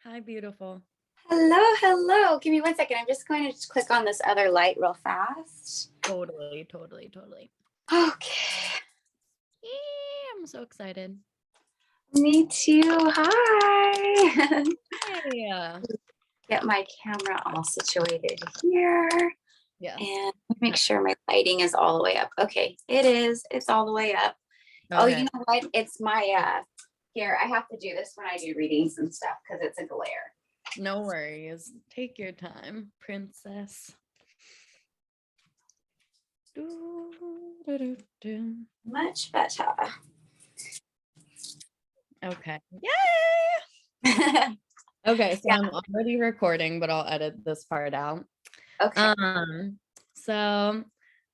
Hi, beautiful. Hello, hello. Give me 1 second. I'm just going to just click on this other light real fast. Totally. Okay. Yeah, I'm so excited. Me too. Hi. Hey. Get my camera all situated here. Yes. And make sure my lighting is all the way up. Okay, it is. It's all the way up. Oh, Okay. you know what? It's my here. I have to do this when I do readings and stuff because it's a glare. No worries. Take your time, princess. Much better. Okay. Yay! Okay, so Yeah. I'm already recording, but I'll edit this part out. Okay. So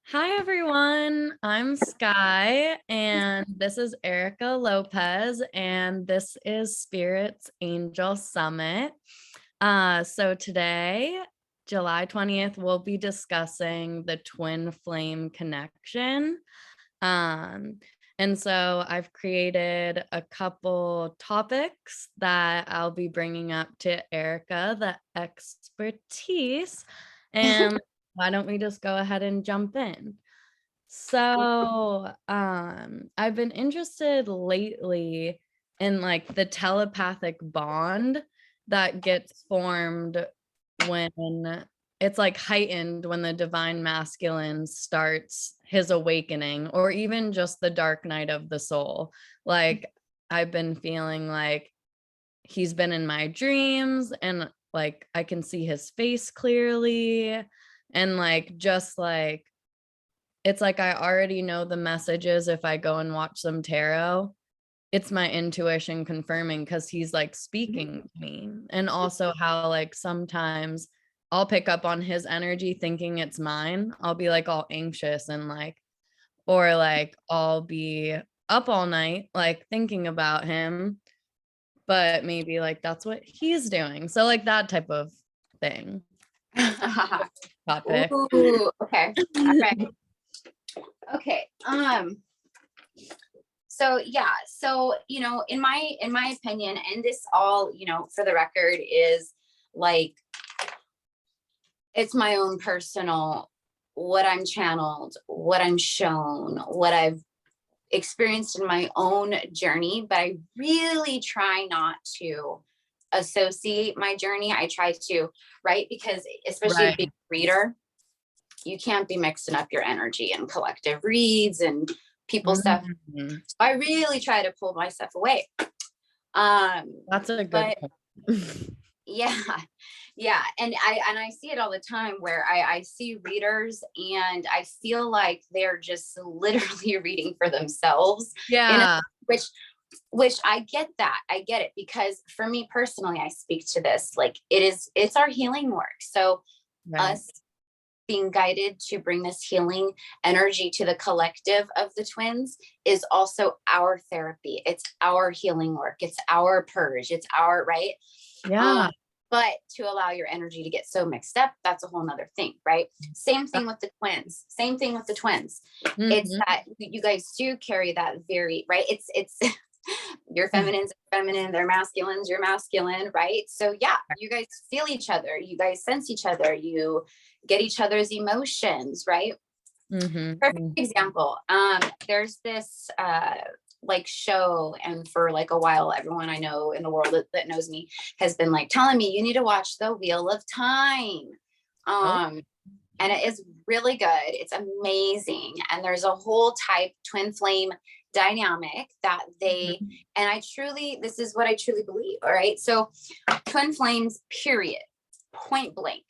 hi everyone. I'm Sky and this is Erica Lopez and this is Spirit's Angel Summit. So today, July 20th, we'll be discussing the twin flame connection. And so I've created a couple topics that I'll be bringing up to Erica, the expertise. And why don't we just go ahead and jump in? So, I've been interested lately in like the telepathic bond that gets formed when it's like heightened when the divine masculine starts his awakening, or even just the dark night of the soul. Like, I've been feeling like he's been in my dreams and like I can see his face clearly, and like just like it's like I already know the messages if I go and watch some tarot. It's my intuition confirming because he's like speaking to me. And also how like sometimes I'll pick up on his energy thinking it's mine. I'll be like all anxious and like, or like I'll be up all night like thinking about him, but maybe like that's what he's doing. So like that type of thing. Topic. Ooh, okay. All right. Okay. So yeah, so in my opinion, and this all, for the record, is like it's my own personal, what I'm channeled, what I'm shown, what I've experienced in my own journey, but I really try not to associate my journey. I try to, right? Because especially Right. being a reader, you can't be mixing up your energy and collective reads and people stuff. Mhm. So I really try to pull myself away. That's a good But point. yeah, yeah. And I see it all the time where I see readers and I feel like they're just literally reading for themselves, Yeah. which which I get that. I get it because for me personally, I speak to this like it's our healing work. So Right. us being guided to bring this healing energy to the collective of the twins is also our therapy. It's our healing work. It's our purge. It's our right. Yeah. But to allow your energy to get so mixed up, that's a whole nother thing, right? Same thing with the twins. Same thing with the twins. It's Mhm. that you guys do carry that very right. It's your feminines are feminine, they're masculines, you're masculine, right? So yeah, you guys feel each other, you guys sense each other, you get each other's emotions, right? Perfect Mhm. example. There's this like show, and for like a while, everyone I know in the world that knows me has been like telling me you need to watch the Wheel of Time. Oh. And it is really good. It's amazing. And there's a whole type twin flame dynamic that they, Mhm. and this is what I truly believe. All right. So twin flames, period, point blank.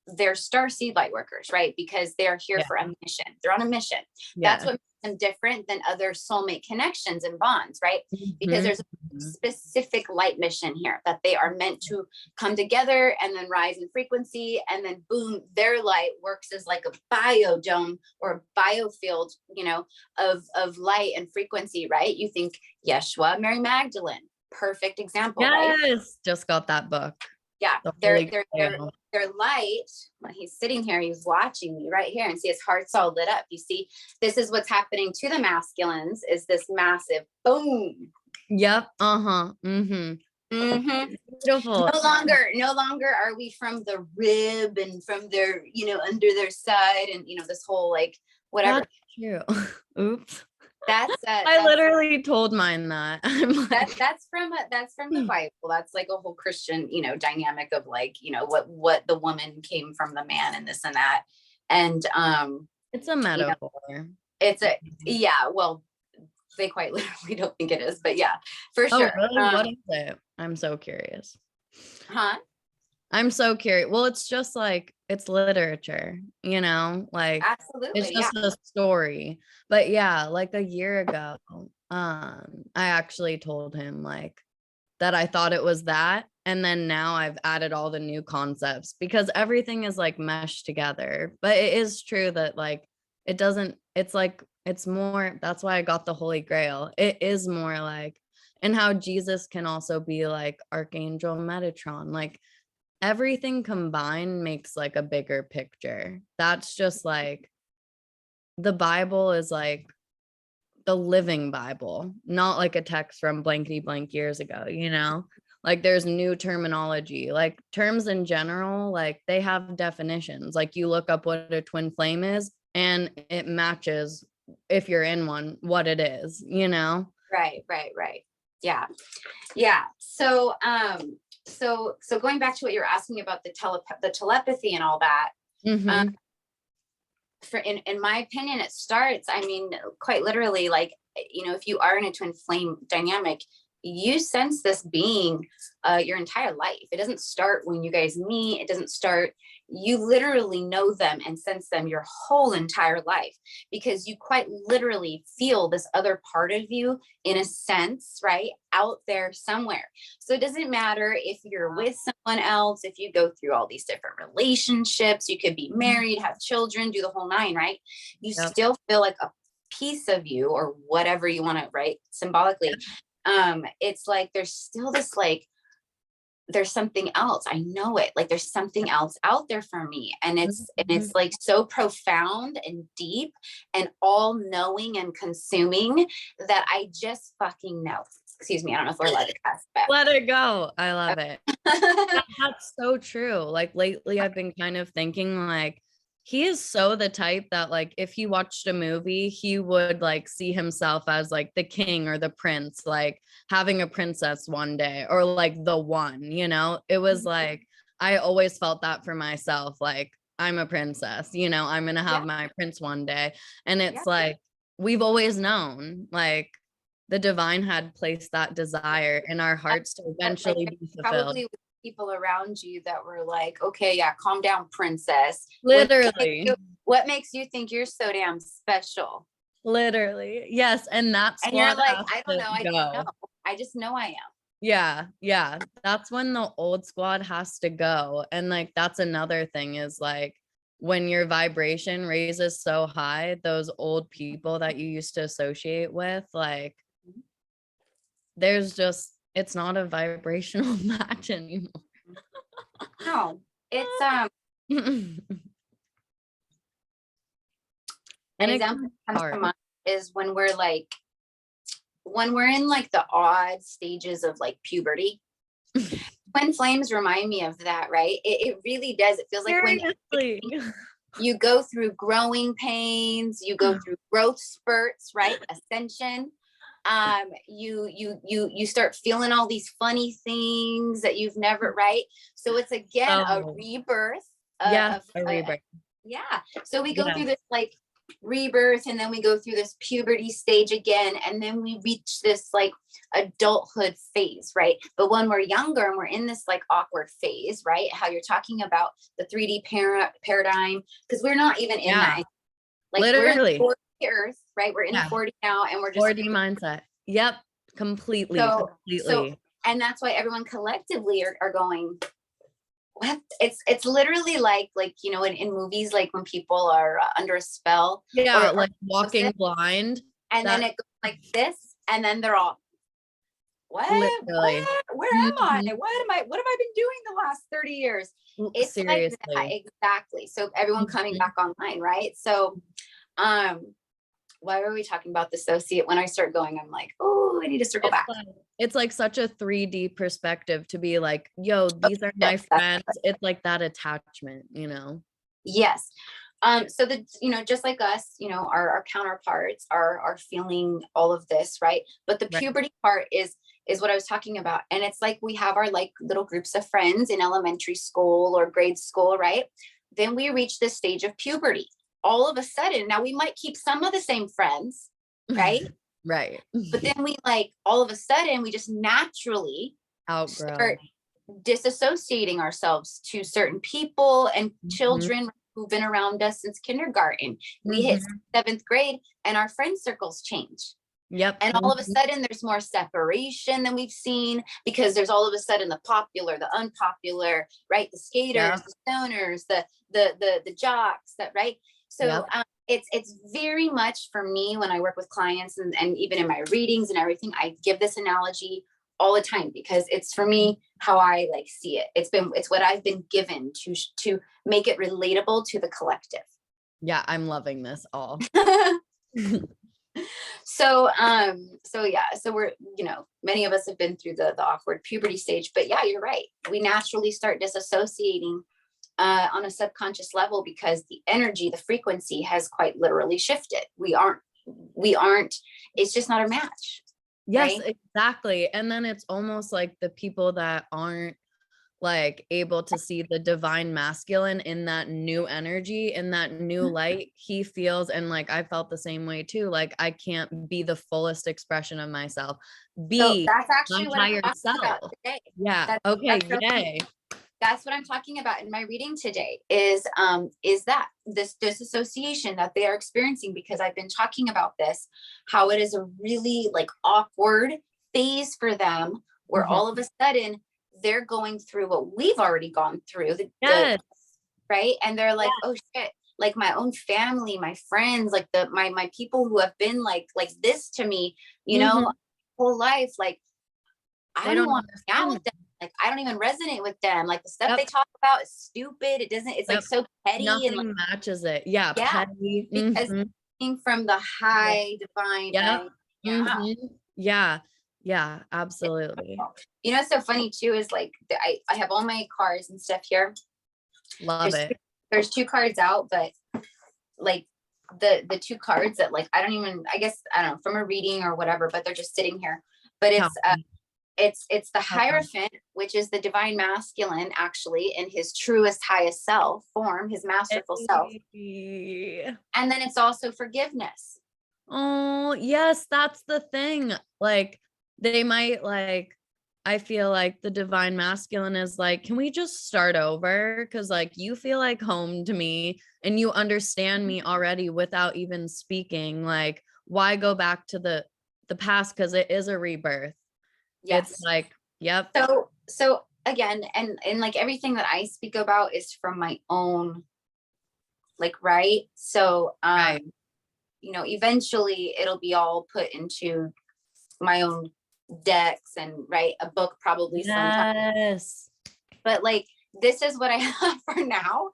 They're starseed light workers, right? Because they're here Yeah. for a mission. They're on a mission. That's Yeah. what makes them different than other soulmate connections and bonds, right? Because Mhm. there's a specific light mission here that they are meant to come together and then rise in frequency, and then boom, their light works as like a biodome or a biofield, of light and frequency, right? You think Yeshua, Mary Magdalene, perfect example, right? Yes. Just got that book. Yeah, The they're Holy they're they're Grail. they're light. When he's sitting here, he's watching me right here, and see his heart's all lit up. You see, this is what's happening to the masculines, is this massive boom. Yep. Uh-huh. Mhm. Mm-hmm. Beautiful. No longer are we from the rib and from their, under their side, and this whole like whatever. That's true. Oops. That's I literally told mine that. I'm like, that's from the Bible. That's like a whole Christian, dynamic of like, what the woman came from the man and this and that. And it's a metaphor. It's a yeah, well, they quite literally don't think it is, but yeah, for sure. Really? What is it? I'm so curious. Huh? I'm so curious. Well, it's just like it's literature, like Absolutely, it's just a story. But yeah, like a year ago, I actually told him like that I thought it was that. And then now I've added all the new concepts because everything is like meshed together. But it is true that like it doesn't, it's like it's more, that's why I got the Holy Grail. It is more like, and how Jesus can also be like Archangel Metatron, like everything combined makes like a bigger picture. That's just like the Bible is like the living Bible, not like a text from blankety blank years ago, like there's new terminology, like terms in general, like they have definitions. Like you look up what a twin flame is and it matches if you're in one, what it is, Right. Yeah. So going back to what you're asking about the telepathy and all that, Mm-hmm. in my opinion, it starts, I mean, quite literally, like, if you are in a twin flame dynamic, you sense this being your entire life. It doesn't start when you guys meet. It doesn't start, you literally know them and sense them your whole entire life, because you quite literally feel this other part of you in a sense, right, out there somewhere. So it doesn't matter if you're with someone else, if you go through all these different relationships, you could be married, have children, do the whole nine, right? You Yep. still feel like a piece of you, or whatever you want to, right, symbolically. It's like there's still this like there's something else. I know it. Like there's something else out there for me. And it's like so profound and deep and all knowing and consuming that I just fucking know. Excuse me. I don't know if we're allowed to cuss, but Let it go. I love it. That's so true. Like lately I've been kind of thinking like he is so the type that like if he watched a movie, he would like see himself as like the king or the prince, like having a princess one day or like the one, It was like I always felt that for myself, like I'm a princess, I'm gonna have my prince one day. And it's like we've always known, like the divine had placed that desire in our hearts to eventually be fulfilled. Probably with people around you that were like, okay, yeah, calm down, princess. Literally. What makes you think you're so damn special? Literally. Yes. And that's and you're like, I don't know, I don't know. I just know I am. Yeah. That's when the old squad has to go. And like that's another thing is like when your vibration raises so high, those old people that you used to associate with, like there's just it's not a vibrational match anymore. No, it's and an example that comes to mind is when we're in like the odd stages of like puberty. Twin flames remind me of that, right? It really does. It feels like seriously. when you go through growing pains, you go through growth spurts, right? Ascension. You start feeling all these funny things that you've never, right? So it's again a rebirth. A rebirth. Yeah. So we go through this like rebirth, and then we go through this puberty stage again, and then we reach this like adulthood phase, right? But when we're younger and we're in this like awkward phase, right, how you're talking about the 3D paradigm, because we're not even in that, like literally we're in Earth, right? We're in 40 now, and we're just 4D mindset. Yep, completely. So and that's why everyone collectively are going, what? It's literally like in movies, like when people are under a spell, or like walking blind, and then it goes like this, and then they're all, what? Where am I? What have I been doing the last 30 years? It's seriously like that, exactly. So everyone coming back online, right? So why were we talking about dissociate? When I start going, I'm like, oh, I need to circle back. It's like such a 3D perspective to be like, yo, these are my Yes, that's friends. It's like that attachment, you know? yes. So the, just like us, our counterparts are feeling all of this, right? But the Right. puberty part is what I was talking about. And it's like we have our like little groups of friends in elementary school or grade school, right? Then we reach this stage of puberty. All of a sudden, now we might keep some of the same friends, right? Right. But then we like all of a sudden we just naturally Outgrow. start disassociating ourselves to certain people and Mhm. children who've been around us since kindergarten. We hit Mhm. 7th grade and our friend circles change. Yep. And all of a sudden there's more separation than we've seen because there's all of a sudden the popular, the unpopular, right? The skaters, Yep. the stoners, the jocks, that right. So Yep. it's very much for me when I work with clients and even in my readings and everything, I give this analogy all the time because it's for me how I like see it. It's what I've been given to make it relatable to the collective. Yeah, I'm loving this all. So we're, many of us have been through the awkward puberty stage, but yeah, you're right. We naturally start disassociating on a subconscious level because the energy, the frequency has quite literally shifted. We aren't, it's just not a match. Yes, Right? exactly. And then it's almost like the people that aren't like able to see the divine masculine in that new energy, in that new light he feels. And like, I felt the same way too. Like I can't be the fullest expression of myself, So be that's my actually what I'm higher talking about self. today. Yeah. That's Okay. so Yay. that's what I'm talking about in my reading today is that this disassociation that they are experiencing because I've been talking about this, how it is a really like awkward phase for them where Mhm. all of a sudden they're going through what we've already gone through Yes. right, and they're like, oh shit, like my own family, my friends, like my people who have been like this to me, Mhm. whole life, like I They don't even don't want to hang out understand. with them. Like I don't even resonate with them. Like the stuff they Yep. talk about is stupid. It doesn't, it's like Yep. so petty and like, Nothing matches it. Yeah. yeah, Petty. because Mhm. coming from the Yeah. high divine Yep. end. Yeah. Mhm. Yeah. Yeah. Absolutely. What's so funny too is like I have all my cards and stuff here. Love There's it. there's two cards out, but like the two cards that like I don't even, I guess I don't know, from a reading or whatever, but they're just sitting here. But Tell me. it's the Tell me. Hierophant, which is the divine masculine, actually, in his truest, highest self form, his masterful self. Hey. And then it's also forgiveness. Oh, yes, that's the thing. Like, they might like, I feel like the divine masculine is like, can we just start over? Because, like, you feel like home to me and you understand me already without even speaking. Like, why go back to the past? Because it is a rebirth. It's Yes. like, yep. So again, and like everything that I speak about is from my own, like, right. So Right. eventually it'll be all put into my own decks and write a book probably sometime. Yes. But like this is what I have for now.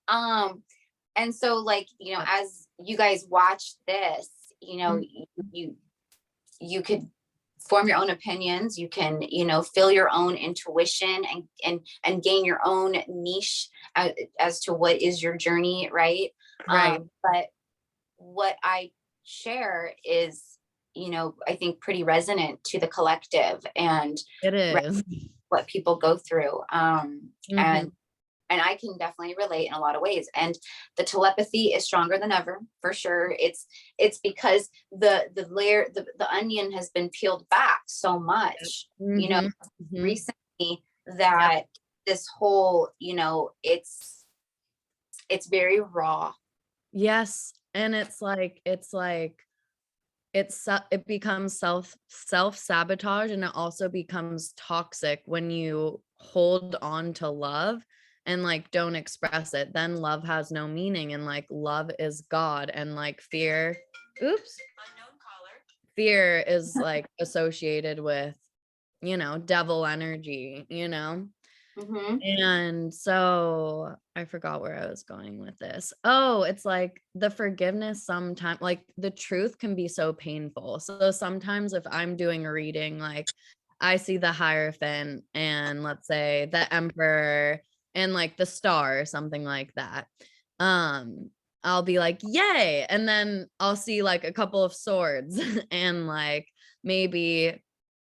And so like, as you guys watch this, Mm. you could form your own opinions. You can, feel your own intuition and gain your own niche as to what is your journey, right? Right. But what I share is, I think pretty resonant to the collective and It is. what people go through. Mhm. And I can definitely relate in a lot of ways. And the telepathy is stronger than ever, for sure. It's because the layer, the onion has been peeled back so much, Mhm. Mhm. recently, Yep. that this whole, it's very raw. Yes, and it becomes self-sabotage, and it also becomes toxic when you hold on to love and, like, don't express it. Then love has no meaning, and, like, love is God, and, like, fear is, like, associated with, devil energy, you know? Mm-hmm. And so I forgot where I was going with this. Oh, it's like the forgiveness sometimes, like the truth can be so painful. So sometimes if I'm doing a reading, like I see the Hierophant and let's say the Emperor and like the Star or something like that. Um, I'll be like, yay. And then I'll see like a couple of swords and like maybe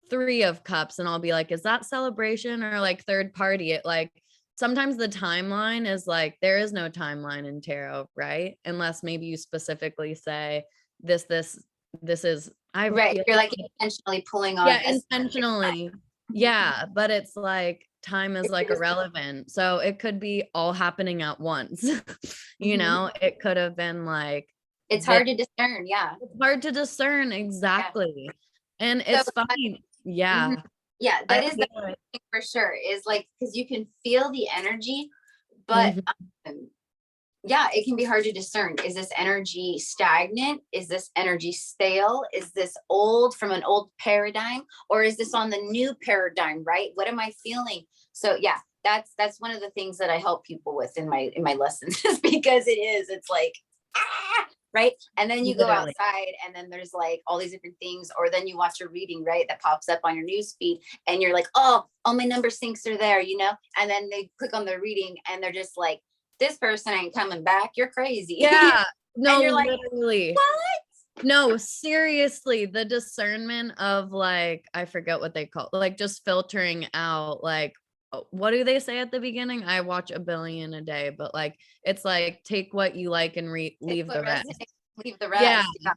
3 of Cups, and I'll be like, is that celebration or like third party? It like sometimes the timeline is like there is no timeline in tarot, right? Unless maybe you specifically say this, this is I Right. feel You're like intentionally pulling on yeah, a specific time. intentionally. Mhm. Yeah, but it's like time is It's like just, irrelevant. So it could be all happening at once. mhm. It could have been like It's this. hard to discern. Yeah. It's hard to discern Yeah. exactly. And So it's funny. mhm. Yeah. Yeah, I that is the feel like thing for sure, is like, because you can feel the energy, but mhm. yeah, it can be hard to discern. Is this energy stagnant? Is this energy stale? Is this old from an old paradigm? Or is this on the new paradigm, right? What am I feeling? So yeah, that's one of the things that I help people with in my lessons, is because it's like, ah, right? And then you go Literally. outside and then there's like all these different things, or then you watch a reading, right? That pops up on your news feed and you're like, oh, all my number syncs are there, you know? And then they click on the reading and they're just like, this person ain't coming back. You're crazy. Yeah. And No, you're like, literally. what? No, seriously, the discernment of like, I forget what they call like just filtering out like what do they say at the beginning? I watch a billion a day, but like it's like take what you like and Take leave what the rest. resonates, leave the Yeah. rest. Yeah.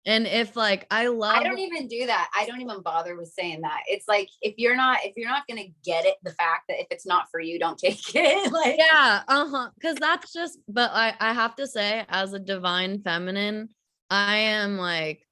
And if like I I love don't even do that. I don't even bother with saying that. It's like, if you're not gonna get it, the fact that if it's not for you, don't take it. Like, yeah, uh-huh. Because that's just, but I have to say, as a divine feminine, I am like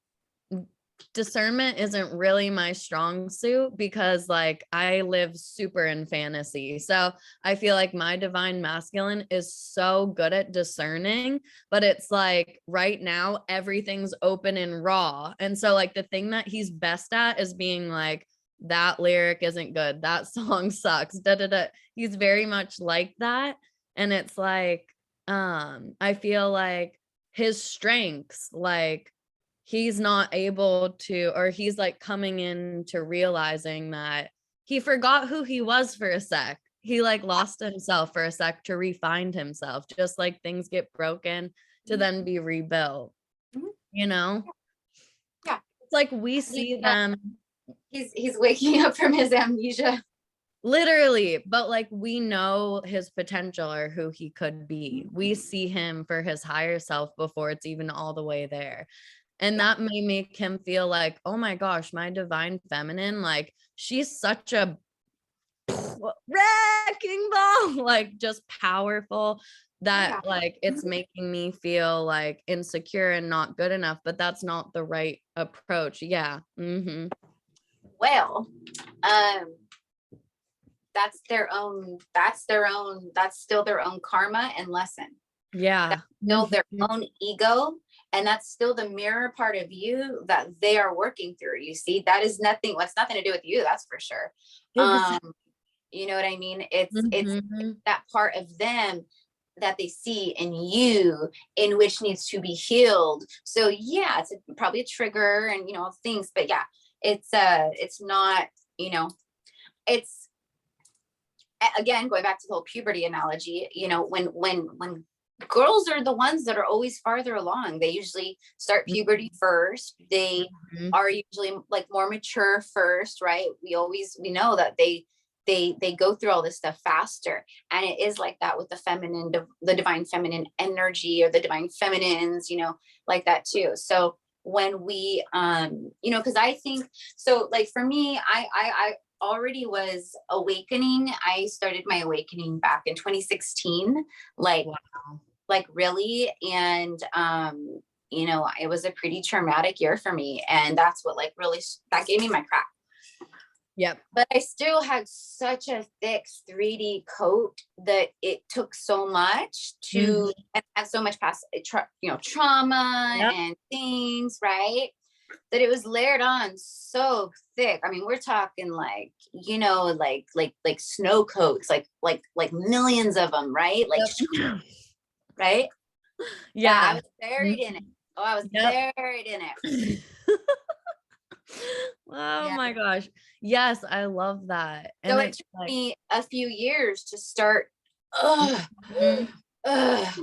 discernment isn't really my strong suit because like I live super in fantasy. So I feel like my divine masculine is so good at discerning, but it's like right now everything's open and raw. And so like the thing that he's best at is being like that lyric isn't good. That song sucks. Da da da. He's very much like that, and it's like I feel like his strengths like he's not able to, or he's like coming into realizing that he forgot who he was for a sec. He like lost himself for a sec to re-find himself, just like things get broken to then be rebuilt, mhm, you know? yeah, It's like we he's see them he's waking up from his amnesia. literally, but like we know his potential or who he could be. Mhm. We see him for his higher self before it's even all the way there. And Yeah, that may make him feel like, oh my gosh, my divine feminine, like she's such a wrecking ball, like just powerful that yeah. like it's making me feel like insecure and not good enough, but that's not the right approach. Yeah. Well, um, that's still their own karma and lesson. Yeah. That's still their own ego, and that's still the mirror part of you that they are working through. You see, that is nothing, what's nothing to do with you, that's for sure. um Exactly. you know what I mean? It's that part of them that they see in you, in which needs to be healed. So yeah, probably a trigger and things, but yeah, it's not, you know it's again, going back to the whole puberty analogy, when girls are the ones that are always farther along, they usually start puberty first. They are usually like more mature first, right? We know that they go through all this stuff faster, and it is like that with the feminine, the divine feminine energy, or the divine feminines, like that too. So when we because I think, so like for me, I already was awakening. I started my awakening back in 2016, like Wow. really. And it was a pretty traumatic year for me, and that's what like really that gave me my crack. Yep. But I still had such a thick 3D coat that it took so much Mhm. to, and had so much past trauma Yep. and things, right? that it was layered on so thick. I mean, we're talking like, like snow coats, like millions of them, right? Like, Yep. right? Yeah, I Yeah. was buried in it. Oh, I was Yep. buried in it. Oh Yeah. my gosh. Yes, I love that. So And it it's took like, me a few years to start, ugh, mhm. ugh,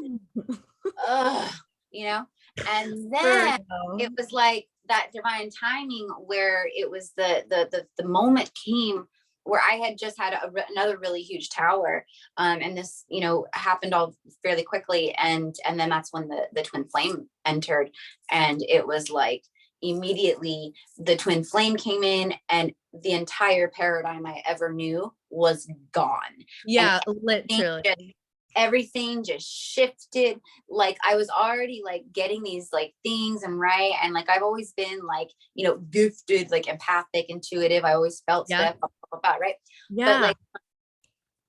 ugh, you know? And then it Virgo. was like that divine timing where it was the moment came where I had just had another really huge tower. And this, happened all fairly quickly. And then that's when the twin flame entered. And it was like immediately the twin flame came in and the entire paradigm I ever knew was gone. And Yeah, everything just literally. everything just shifted. Like I was already like getting these like things and right. And like I've always been like, gifted, like empathic, intuitive. I always felt Yeah. stuff, blah, blah, blah, right? But Yeah. like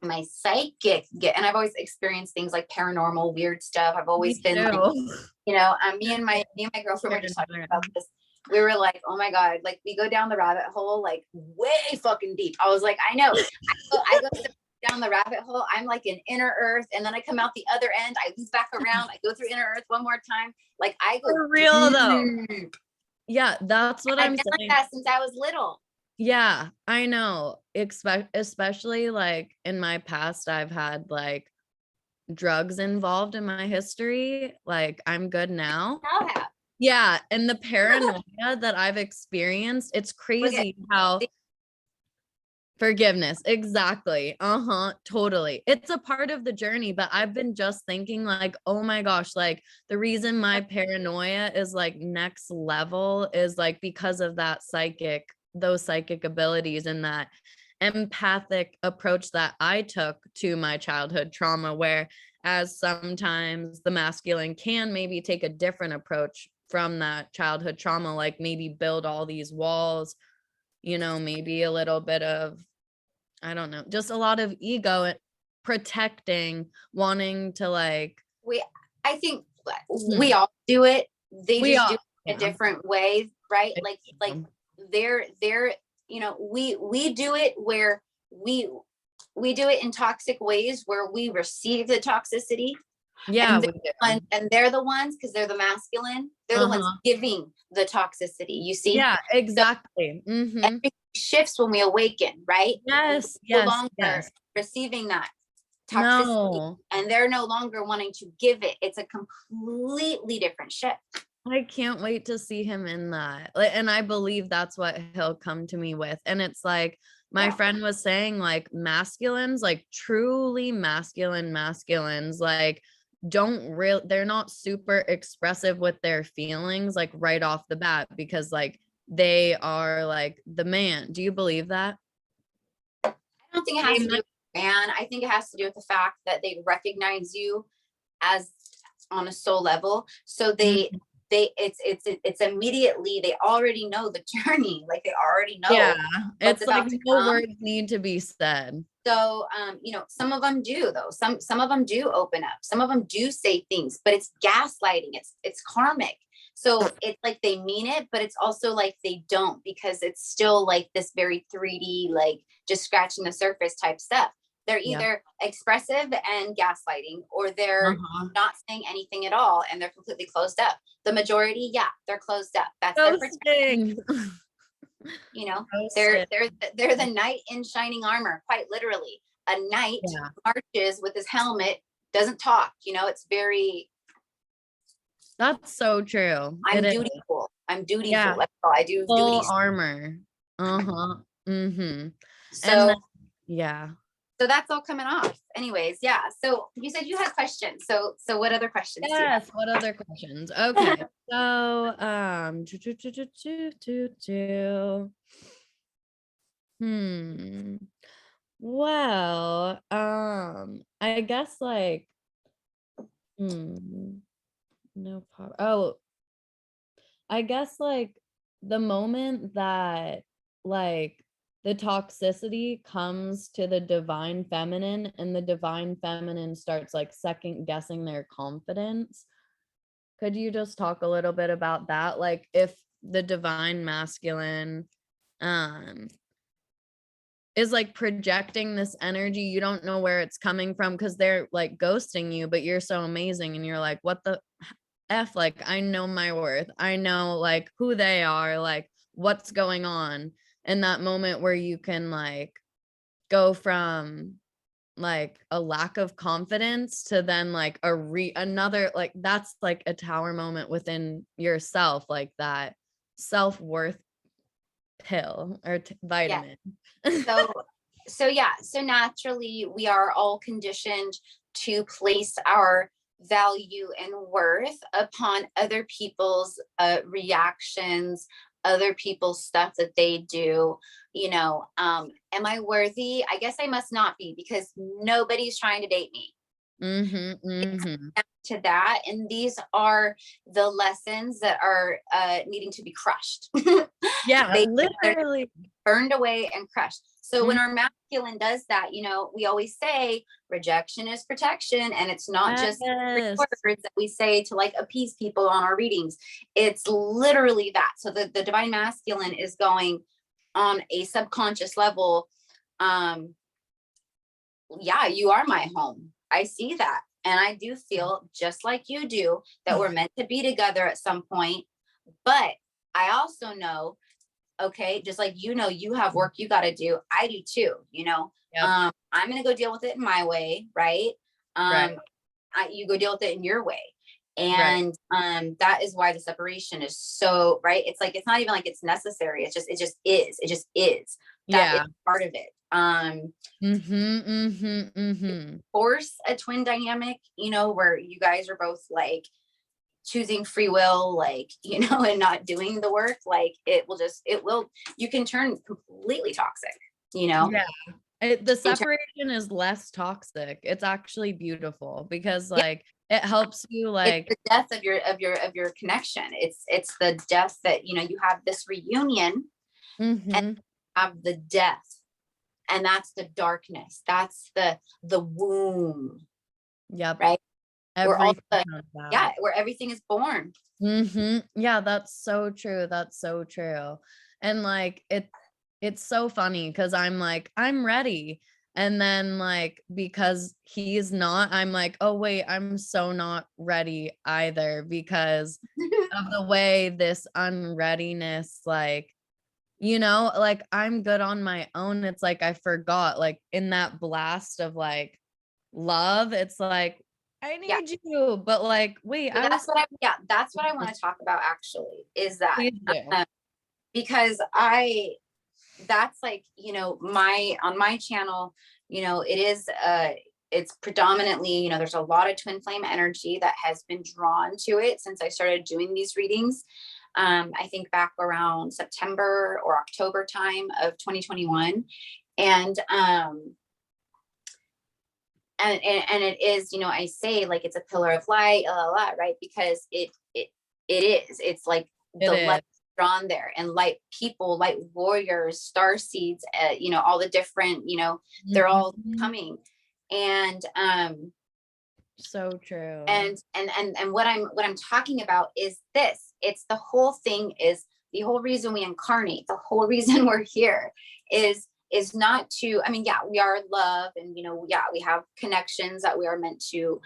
my psychic and I've always experienced things like paranormal, weird stuff. I've Me always been like, too. me and my girlfriend were just talking about this. We were like, oh my God, like we go down the rabbit hole, like way fucking deep. I was like, I know. I go down the rabbit hole. I'm like in inner earth. And then I come out the other end. I loop back around. I go through inner earth one more time. Like I go For real though. deep. Yeah, that's what I've I'm been like saying. that since I was little. Yeah, I know. Especially like in my past, I've had like drugs involved in my history. Like I'm good now. I'll have. Yeah, and the paranoia that I've experienced, it's Forget. crazy how forgiveness, exactly. Totally. It's a part of the journey, but I've been just thinking like, oh my gosh, like the reason my paranoia is like next level is like because of those psychic abilities and that empathic approach that I took to my childhood trauma, whereas sometimes the masculine can maybe take a different approach from that childhood trauma, like maybe build all these walls, maybe a little bit of, I don't know, just a lot of ego protecting, wanting to like, I think we all do it. They we just all, do it a yeah, different way, right? it's Like they're we do it where we do it in toxic ways where we receive the toxicity, yeah, and we do. they're the ones, because they're the masculine, they're the ones Uh-huh. giving the toxicity, you see. Yeah, So exactly. everything shifts when we awaken, right? We're Yes, no yes, longer yes. receiving that toxicity, No, and they're no longer wanting to give it. It's a completely different shift. I can't wait to see him in that. Like, and I believe that's what he'll come to me with. And it's like my friend was saying, like masculines, like truly masculines, like they're not super expressive with their feelings, like right off the bat, because like they are like the man. Do you believe that? I don't think it has to do with man. I think it has to do with the fact that they recognize you as on a soul level. So Mhm. it's immediately, they already know the journey. Like they already Yeah, know what's it's like about to no come. words need to be said. So some of them do though. Some of them do open up. Some of them do say things, but it's gaslighting. It's karmic. So it's like they mean it, but it's also like they don't, because it's still like this very 3D, like just scratching the surface type stuff. They're Yeah. either expressive and gaslighting, or they're Uh-huh. not saying anything at all and they're completely closed up. The majority, yeah, they're closed up. That's their protection. Ghosting. You know, they're Ghosting. they're they're the knight in shining armor, quite literally. A knight Yeah. marches with his helmet, doesn't talk. It's very, That's so true. It I'm is. dutiful. I'm dutiful. Yeah. That's all I do, Full duties. armor. Uh-huh. Mm-hmm. And then, So yeah. so that's all coming off. Anyways, yeah. So you said you had questions. So what other questions do you have? Yes. What other questions? Okay. So, hmm. Well, I guess like, hmm, no pop. Oh, I guess like the moment that like the toxicity comes to the divine feminine and the divine feminine starts like second guessing their confidence. Could you just talk a little bit about that? Like if the divine masculine is like projecting this energy. You don't know where it's coming from because they're like ghosting you, but you're so amazing and you're like, what the F? Like, I know my worth. I know like who they are, like what's going on. In that moment where you can like go from like a lack of confidence to then like another, like that's like a tower moment within yourself, like that self-worth pill or Yeah. vitamin. So naturally we are all conditioned to place our value and worth upon other people's reactions, other people's stuff that they do. Am I worthy? I guess I must not be, because nobody's trying to date me. To that, and these are the lessons that are needing to be crushed. Yeah, They're literally. burned away and crushed. So when our masculine does that, we always say rejection is protection, and it's not just Yes. words that we say to like appease people on our readings. It's literally that. So the divine masculine is going on a subconscious level. Yeah, you are my home. I see that. And I do feel just like you do that we're meant to be together at some point. But I also know, okay, just like you have work you got to do. I do too. Yep. I'm gonna go deal with it in my way, right? Right. You go deal with it in your way. Right. And that is why the separation is so right. It's like it's not even like it's necessary. It just is. It just is. That is part of it. Force a twin dynamic, where you guys are both like choosing free will, like, and not doing the work, like it will, you can turn completely toxic, Yeah. The separation is less toxic. It's actually beautiful because Yeah. like it helps you It's like the death of your connection. It's the death that, you have this reunion and have the death. And that's the darkness. That's the womb. Yep. Right. Where all Everything where everything is born. Yeah, that's so true. That's so true. And like it's so funny because I'm like, I'm ready. And then like because he's not, I'm like, oh wait, I'm so not ready either because of the way this unreadiness, like, like I'm good on my own. It's like I forgot, like in that blast of like love, it's like I Yeah. need you, but like wait, So that's what I want to talk about actually, is that please do. because that's like, on my channel, it is it's predominantly, there's a lot of twin flame energy that has been drawn to it since I started doing these readings. I think back around September or October time of 2021. And it is, I say like it's a pillar of light, right? Because it is. It's like the light drawn there, and light people, light warriors, star seeds, all the different, they're all coming. And so true. And what I'm talking about is this. It's the whole thing, is the whole reason we incarnate, the whole reason we're here is not to, I mean, yeah, we are love, and yeah, we have connections that we are meant to,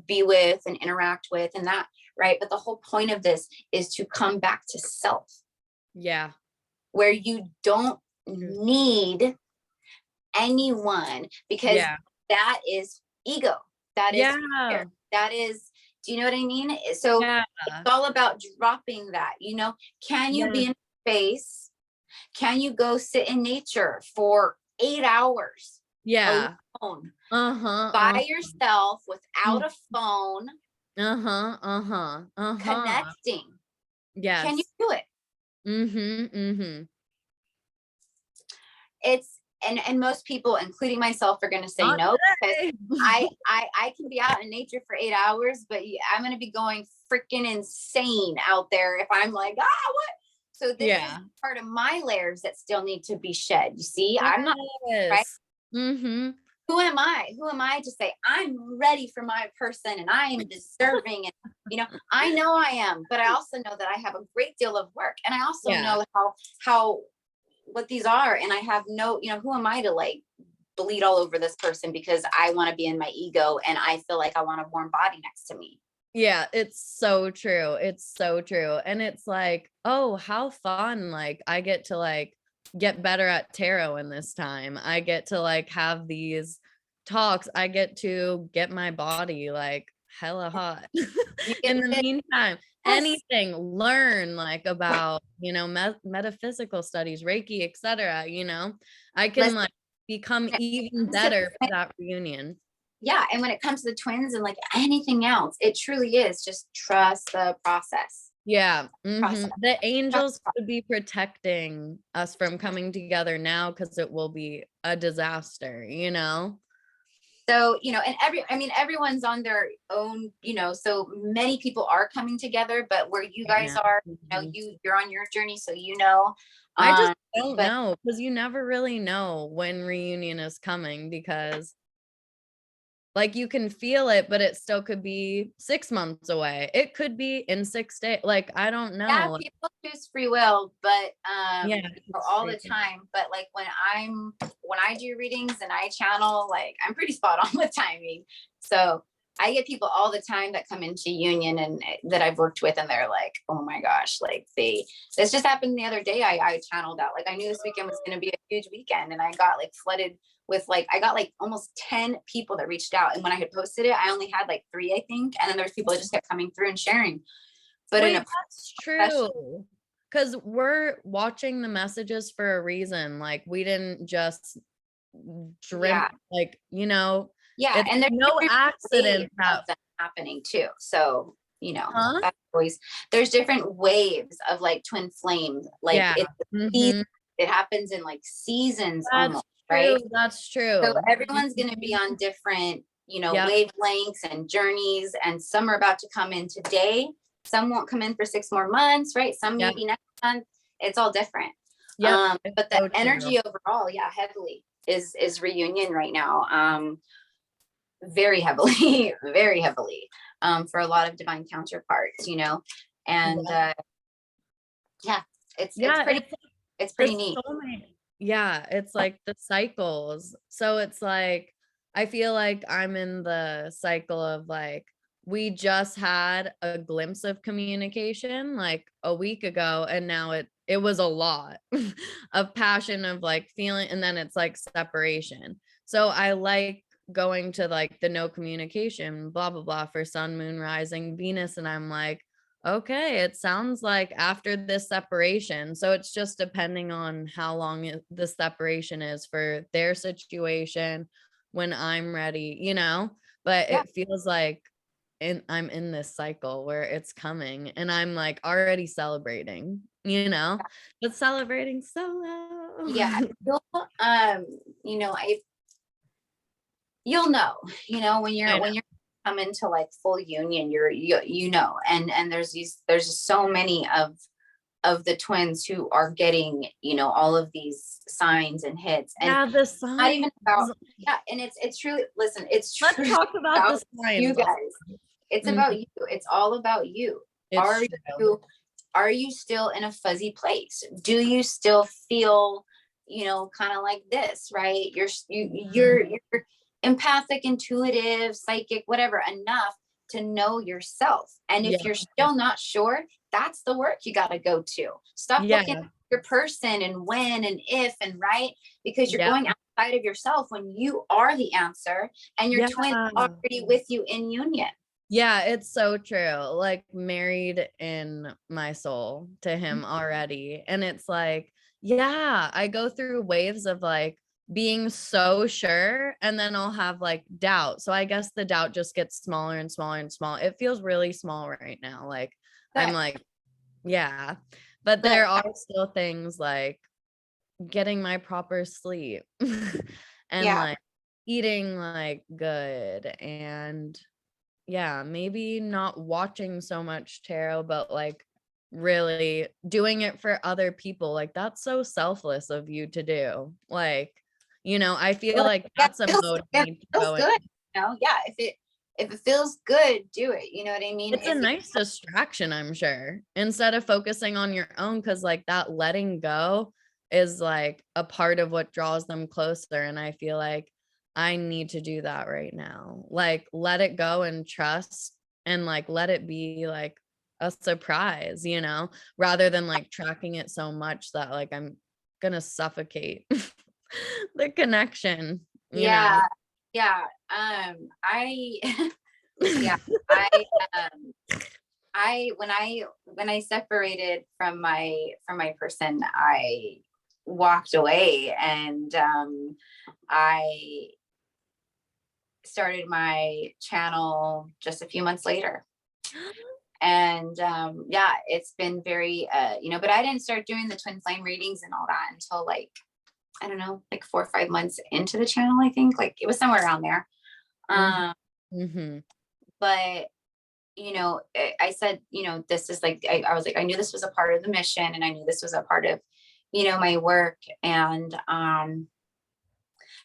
be with and interact with, and that, right? But the whole point of this is to come back to self. Yeah. Where you don't need anyone, because that is ego. That is fear. That is, do you know what I mean? So it's all about dropping that, can you be in space? Can you go sit in nature for 8 hours? Alone, by yourself, without a phone, connecting. Yes. Can you do it? It's, and most people, including myself, are going to say no, because I can be out in nature for 8 hours, but I'm going to be going freaking insane out there if I'm like, what? So this is part of my layers that still need to be shed. You see, I'm not right. Who am I? Who am I to say I'm ready for my person and I am deserving? And I know I am, but I also know that I have a great deal of work, and I also Yeah. know how what these are, and I have no, who am I to like bleed all over this person because I want to be in my ego and I feel like I want a warm body next to me. Yeah, it's so true. It's so true. And it's like, oh, how fun. Like I get to like get better at tarot in this time. I get to like have these talks. I get to get my body like hella hot. You get In the this. meantime, Yes. anything, learn like about, metaphysical studies, Reiki, etc., I can Listen, like become when it even comes to the better for twins, that reunion. yeah, and when it comes to the twins and like anything else, it truly is just trust the process. Yeah, Process. the Trust angels the process. could be protecting us from coming together now because it will be a disaster, you know? So, and everyone's on their own, so many people are coming together, but where you Right guys now. are, Mhm. you're on your journey, so I just um, don't but know because you never really know when reunion is coming because like you can feel it, but it still could be 6 months away. It could be in 6 days. Like, I don't yeah, know. people choose free will, but Yeah, it's all the crazy. time. But like when I do readings and I channel, like I'm pretty spot on with timing. So I get people all the time that come into union and that I've worked with, and they're like, oh my gosh, like this just happened the other day. I channeled out, like I knew this weekend was going to be a huge weekend, and I got like flooded with like I got like almost 10 people that reached out, and when I had posted it, I only had like 3, I think, and then there's people that just kept coming through and sharing. But in Wait, a that's professional, true. Because 'Cause we're watching the messages for a reason, like, we didn't just dream yeah, like, yeah, it's and there's no different waves accident of that them happening too. So Huh? that's always, there's different waves of like twin flames. Like Yeah, it mhm. happens in like seasons That's almost, right? true, that's So true. everyone's going to be Mhm. on different, Yep, wavelengths and journeys, and some are about to come in today. Some won't come in for 6 more months, right? Some yep, maybe next month. It's all different. yep, it's But the so true. energy overall, yeah, heavily is reunion right now. Very heavily, very heavily, for a lot of divine counterparts, and Yeah. yeah, it's Yeah, pretty it's pretty there's neat. so many yeah, it's like the cycles. So it's like, I feel like I'm in the cycle of like, we just had a glimpse of communication like a week ago, and now it was a lot of passion of like feeling, and then it's like separation. So I like going to like the no communication, blah blah blah for sun, moon, rising, Venus, and I'm like, okay, it sounds like after this separation, so it's just depending on how long the separation is for their situation when I'm ready, but Yeah, it feels like I'm in this cycle where it's coming and I'm like already celebrating, but celebrating yeah. solo. You'll, I you'll know, when I know. you're come into like full union, and there's just so many of the twins who are getting, all of these signs and hits, and Yeah, the not even signs. about, yeah, and it's truly, listen, it's Let's truly talk about about the you signs. guys. It's Mhm. about you. It's all about you. It's Are true. you are you still in a fuzzy place? Do you still feel, kind of like this, right? You're empathic, intuitive, psychic, whatever, enough to know yourself. And Yeah. if you're still not sure, that's the work you got to go to. Stop looking Yeah. at your person and when and if and right, because you're Yeah. going outside of yourself when you are the answer, and your Yeah. twin is already with you in union. Yeah, it's so true. Like married in my soul to him already. And it's like, yeah, I go through waves of like being so sure and then I'll have like doubt. So I guess the doubt just gets smaller and smaller and smaller. It feels really small right now. Like I'm Good, like, yeah. But good. there are still things like getting my proper sleep and Yeah. like eating like good and yeah, maybe not watching so much tarot, but like really doing it for other people. Like that's so selfless of you to do. Like, I feel like Yeah, that's a it feels, mode I it need to feels go in. good. Yeah. if it feels good, do it. You know what I mean? It's a nice distraction, I'm sure, instead of focusing on your own, because like that letting go is like a part of what draws them closer. And I feel like I need to do that right now. Like let it go and trust and like let it be like a surprise, rather than like tracking it so much that like I'm gonna suffocate the connection, Yeah, yeah. I yeah, I when I separated from my person, I walked away, and I started my channel just a few months later. And yeah, it's been very but I didn't start doing the twin flame readings and all that until like, I don't know, like 4 or 5 months into the channel. I think like it was somewhere around there. um Mm-hmm. but I said, this is like, I was like, I knew this was a part of the mission, and I knew this was a part of, my work. And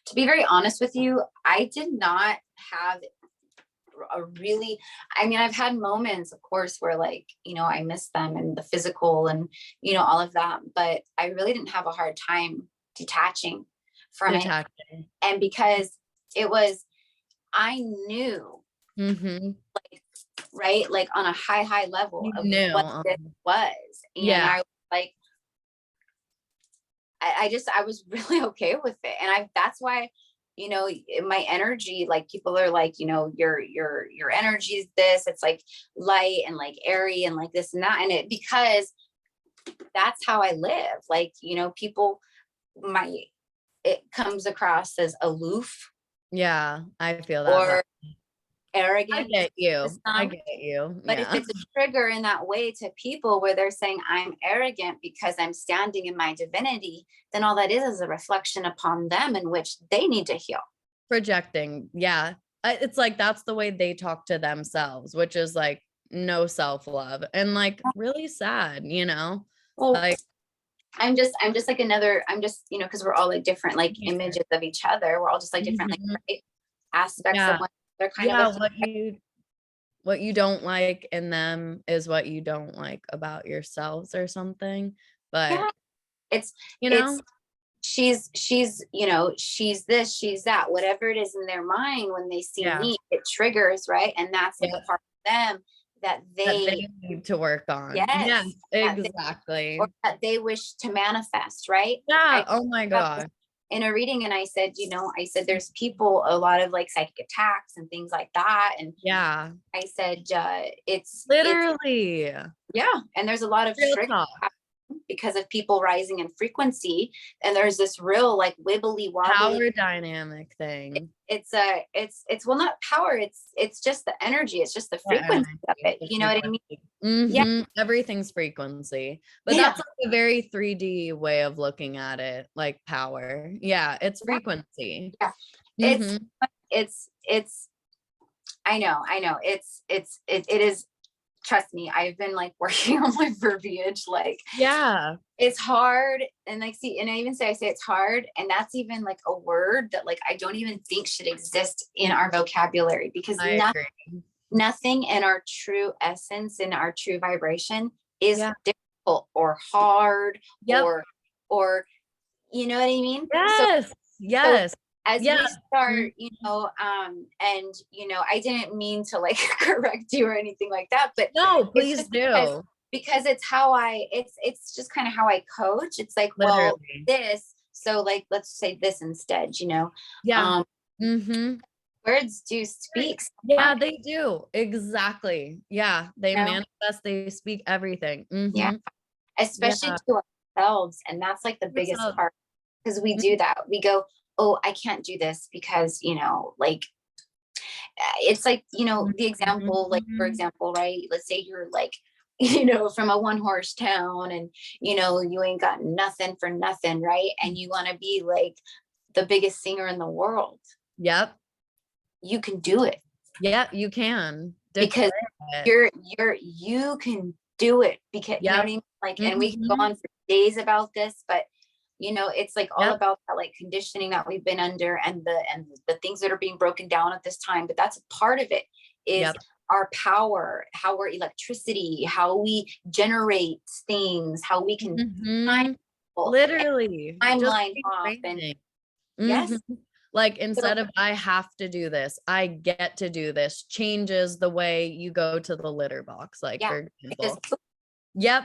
to be very honest with you, I did not have a really, I mean, I've had moments, of course, where like, I miss them and the physical and, all of that, but I really didn't have a hard time detaching from it. Detaching. And because it was, I knew, Mm-hmm. right, like on a high level You of knew. what this was. And Yeah. I was like, I was really okay with it. And that's why, my energy, like people are like, your energy is this, it's like light and like airy and like this and that. And it, because that's how I live. Like, people might, it comes across as aloof Yeah. I feel that. or I arrogant get you. to I some. get you. But if Yeah. it's a trigger in that way to people where they're saying I'm arrogant because I'm standing in my divinity, then all that is a reflection upon them in which they need to heal. Projecting. Yeah. It's like that's the way they talk to themselves, which is like no self-love and like really sad, Well, like I'm just like another, I'm just, because we're all like different like yeah. images of each other. We're all just like different like Mhm. right, aspects of Yeah. one. They're kind of Yeah. a What you don't like in them is what you don't like about yourselves or something. But yeah. It's you it's know, she's she's this, she's that, whatever it is in their mind. When they see yeah. me, it triggers, right? And that's like a Yeah. part of them that That they, they need to work on. Yes, yes, that they, or exactly. that they wish to manifest, right? Yeah. I Oh my talked God. in a reading, and I said, I said there's people, a lot of like psychic attacks and things like that. And Yeah. I said it's Literally. yeah, and there's a lot of Real trick talk. because of people rising in frequency. And there's this real like wibbly wobbly, Power dynamic thing. it's well, not power, it's just the energy, it's just the Yeah, frequency of energy, it, the you know what I mean? frequency. Yeah, Everything's frequency. But yeah, that's like a very 3D way of looking at it, like power. Yeah, it's yeah, frequency. yeah. it's Mm-hmm. it's I know it is. Trust me, I've been like working on my verbiage. Like Yeah, it's hard, and like, see, and I say it's hard, and that's even like a word that like I don't even think should exist in our vocabulary, because I agree. nothing in our true essence, in our true vibration, is Yeah. difficult or hard, Yep. or you know what I mean? Yes. So Yes. as Yeah. we start, Mhm. and I didn't mean to like correct you or anything like that, but No, it's please just because do. it's how it's just kind of how I coach. It's like, well, Literally. this, so like let's say this instead, Yeah. um Mm-hmm. words do speak so Yeah, much, they do. Exactly. Yeah. They you know? manifest, they speak everything. Yeah, Mm-hmm. especially Yeah. to ourselves. And that's like the What's biggest up? part, because we do that. We go, oh, I can't do this because, like, it's like, the example, like, for Mhm. example, right? Let's say you're like, from a one horse town, and, you ain't got nothing for nothing, right? And you want to be like the biggest singer in the world. Yep. You can do it Yeah, you can declare because it. you can do it, because you know what I Yep. mean? Like, and we can go Mhm. on for days about this, but You know, it's like all about that like conditioning that we've been under, and the things that are being broken down at this time. But that's a part of it, is our power, how we're electricity, how we generate things, how we can literally timeline off. And yes, like instead of I have to do this, I get to do this, changes the way you go to the litter box, like for example. Yep.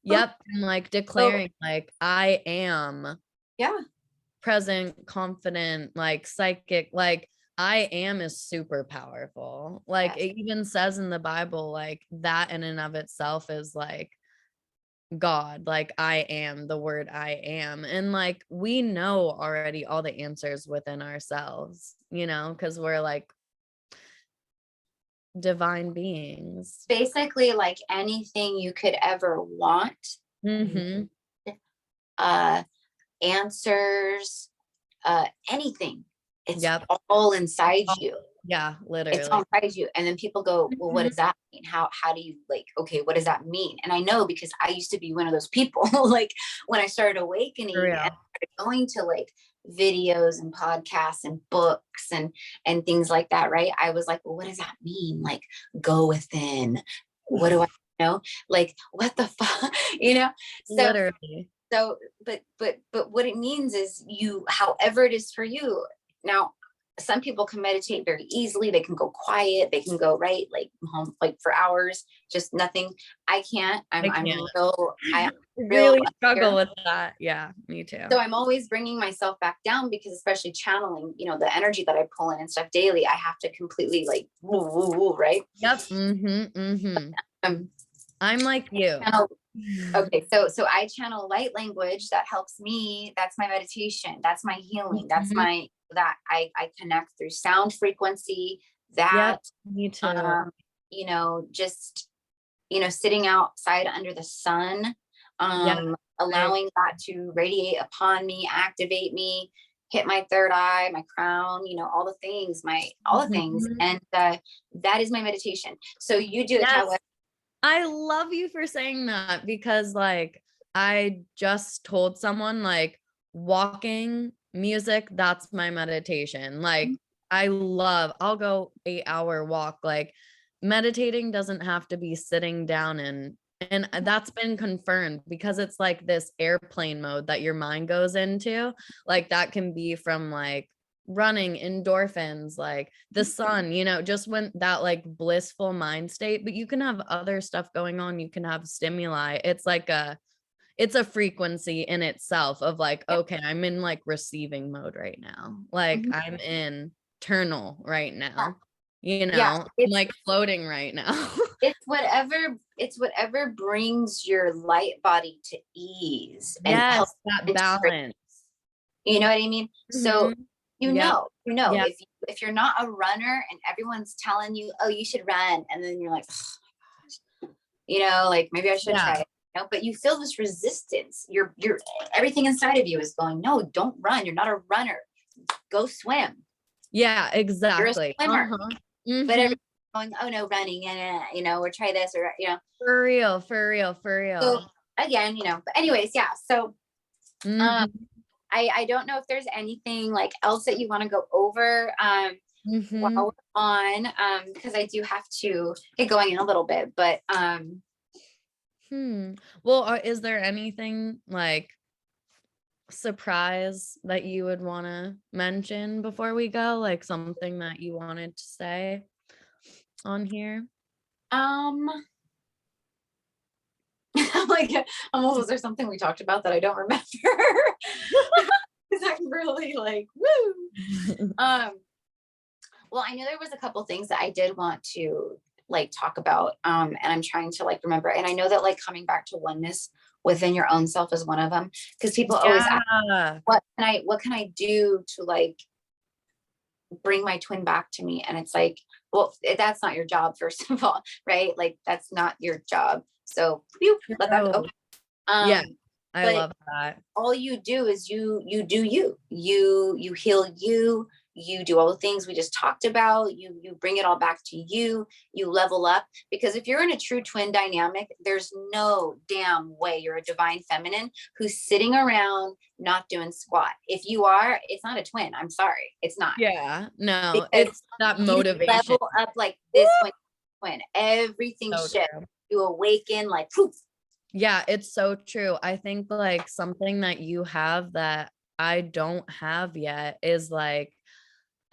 Yep. And like declaring like I am present, confident, like psychic, like I am is super powerful. Like it even says in the Bible, like that in and of itself is like God, like I am, the word I am. And like we know already all the answers within ourselves, you know, because we're like divine beings. Basically, like anything you could ever want, answers, anything, it's all inside you. Yeah, literally. It's all inside you. And then people go, well, what does that mean? How do you like, okay, what does that mean? And I know, because I used to be one of those people, like when I started awakening and started going to like videos and podcasts and books and things like that, right? I was like, well, what does that mean? Like, go within. What do I know? Like, what the fuck? You know? So literally. So, but what it means is you, however it is for you. Now, some people can meditate very easily. They can go quiet. They can go like home, like for hours, just nothing. I can't. I really struggle with that. Yeah, me too. So I'm always bringing myself back down, because especially channeling, you know, the energy that I pull in and stuff daily, I have to completely like, right? Yep. I'm like you. Okay, so I channel light language. That helps me. That's my meditation. That's my healing. That's my, that I connect through sound frequency. That me too. You know, just, you know, sitting outside under the sun, allowing that to radiate upon me, activate me, hit my third eye, my crown, you know, all the things, all the things. And that is my meditation. So you do it however. I love you for saying that, because like I just told someone like walking, music, that's my meditation. Like I'll go 8-hour walk. Like meditating doesn't have to be sitting down, and that's been confirmed, because it's like this airplane mode that your mind goes into. Like that can be from like running, endorphins, like the sun, you know, just when that like blissful mind state. But you can have other stuff going on. You can have stimuli. It's like it's a frequency in itself of like, okay, I'm in like receiving mode right now. Like I'm in internal right now, you know, I'm like floating right now. It's whatever brings your light body to ease and help that balance. You know what I mean? So you know, if you're not a runner and everyone's telling you, oh, you should run, and then you're like, oh, you know, like maybe I should try it. You know, but you feel this resistance. You're everything inside of you is going, no, don't run. You're not a runner. Go swim. Yeah, exactly. You're a swimmer. But everyone's going, oh no, running, and you know, or try this, or you know, for real. So again, you know, but anyways, yeah. So I don't know if there's anything like else that you want to go over while we're on, because I do have to get going in a little bit, but well, is there anything like surprise that you would want to mention before we go, like something that you wanted to say on here? Like almost, was there something we talked about that I don't remember? Is that really like woo? Well, I know there was a couple things that I did want to like talk about, and I'm trying to like remember, and I know that like coming back to oneness within your own self is one of them, because people always ask, what can I do to like bring my twin back to me? And it's like, well, that's not your job, first of all, right? Like that's not your job. So let that go. I love that. All you do is you do you heal you, you do all the things we just talked about, you bring it all back to you level up, because if you're in a true twin dynamic, there's no damn way you're a divine feminine who's sitting around not doing squat. If you are, it's not a twin. I'm sorry, it's not. Yeah, no, Because it's that you motivation. level up like this when everything So shifts, true. you awaken like poof. Yeah, it's so true. I think like something that you have that I don't have yet is like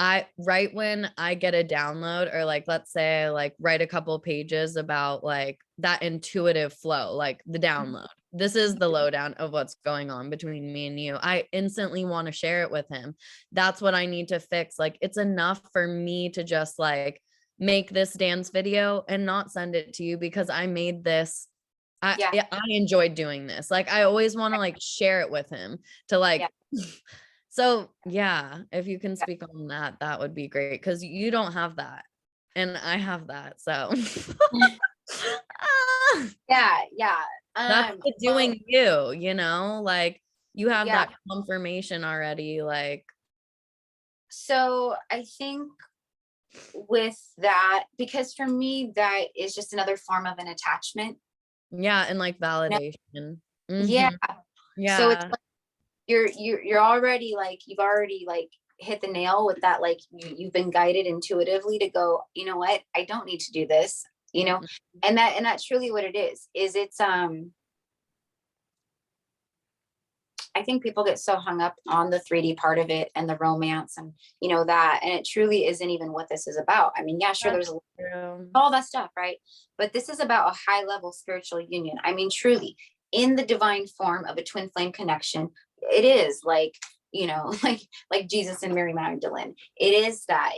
right when I get a download, or like let's say I like write a couple pages about like that intuitive flow, like the download. This is the lowdown of what's going on between me and you. I instantly want to share it with him. That's what I need to fix. Like it's enough for me to just like make this dance video and not send it to you because I made this. Yeah, I enjoyed doing this. Like I always want to like share it with him to yeah, like so yeah, if you can speak on that, that would be great because you don't have that. And I have that. So Ah, yeah, yeah. that's the Well, doing you, you know, like you have yeah. that confirmation already. Like, So I think with that, because for me, that is just another form of an attachment. yeah, and like No, validation. yeah. Hmm. So it's Yeah. like you're already like you've already like hit the nail with that, like you've been guided intuitively to go, you know what, I don't need to do this, you know. Mhm. And that's truly what it is it's I think people get so hung up on the 3D part of it and the romance and that, and it truly isn't even what this is about. I mean, yeah, sure, That's there's true. all that stuff, right? But this is about a high level spiritual union. I mean, truly, in the divine form of a twin flame connection, it is like, like Jesus and Mary Magdalene. It is that,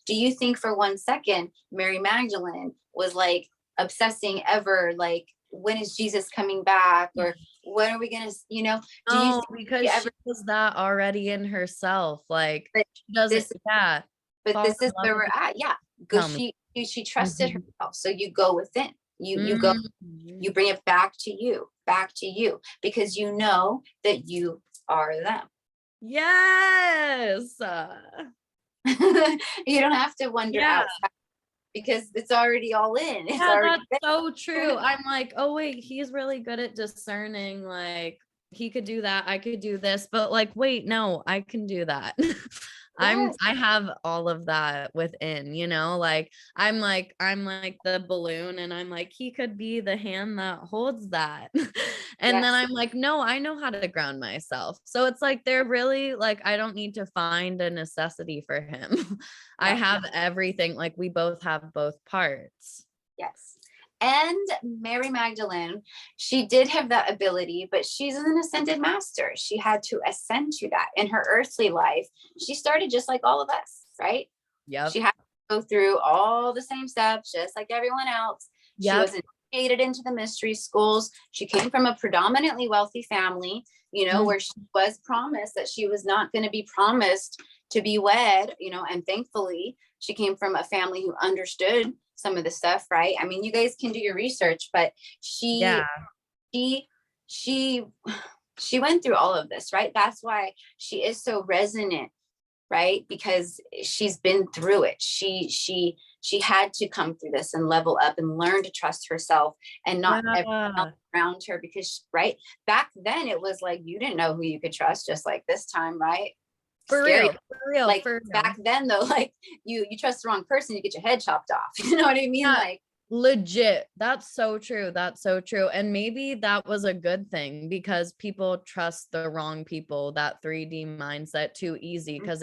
do you think for 1 second Mary Magdalene was like obsessing ever, like, when is Jesus coming back? Or when are we gonna, do you Oh, think she because ever, she was that already in herself. Like but she doesn't, this yeah, but fall this is in love where with we're you. at. Yeah. Because Tell me. she trusted Mhm. herself. So you go within. You go, Mhm. you bring it back to you, because you know that you are them. Yes. You don't have to wonder Yeah. outside, because it's already all in. It's Yeah, already that's so there. true. I'm like, oh wait, he's really good at discerning. Like he could do that, I could do this, but like, wait, no, I can do that. Yes. I have all of that within, you know, like I'm like the balloon and I'm like, he could be the hand that holds that. And then Yes. I'm like, no, I know how to ground myself. So it's like they're really like I don't need to find a necessity for him. I No. have everything. Like we both have both parts. Yes. And Mary Magdalene, she did have that ability, but she's an ascended master. She had to ascend to that in her earthly life. She started just like all of us, right? Yep. She had to go through all the same steps, just like everyone else. She Yep. was initiated into the mystery schools. She came from a predominantly wealthy family, Mm. where she was promised that she was not going to be promised to be wed, and thankfully she came from a family who understood some of the stuff, right? I mean, you guys can do your research, but Yeah. she, she, she went through all of this, right? That's why she is so resonant, right? Because she's been through it. She had to come through this and level up and learn to trust herself and not everyone else Yeah. around her, because right back then it was like you didn't know who you could trust, just like this time, right? For Scary. real. For real. Like For real. back then though, like you trust the wrong person, you get your head chopped off. You know what I mean? Yeah. Like, Legit. That's so true. That's so true. And maybe that was a good thing because people trust the wrong people, that 3D mindset too easy because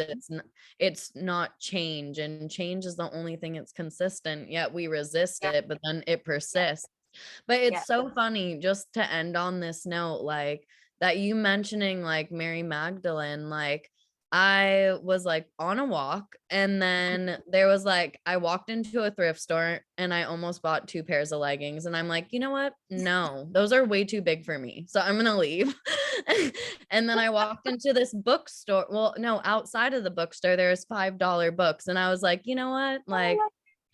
it's not change, and change is the only thing that's consistent, yet we resist yeah, it, but then it yeah, persists. But yeah. it's so funny just to end on this note, like that you mentioning like Mary Magdalene, like I was like on a walk and then there was like I walked into a thrift store and I almost bought 2 pairs of leggings and I'm like, "You know what? No, those are way too big for me. So I'm going to leave." And then I walked into this bookstore. Well, no, outside of the bookstore there's $5 books and I was like, "You know what? Like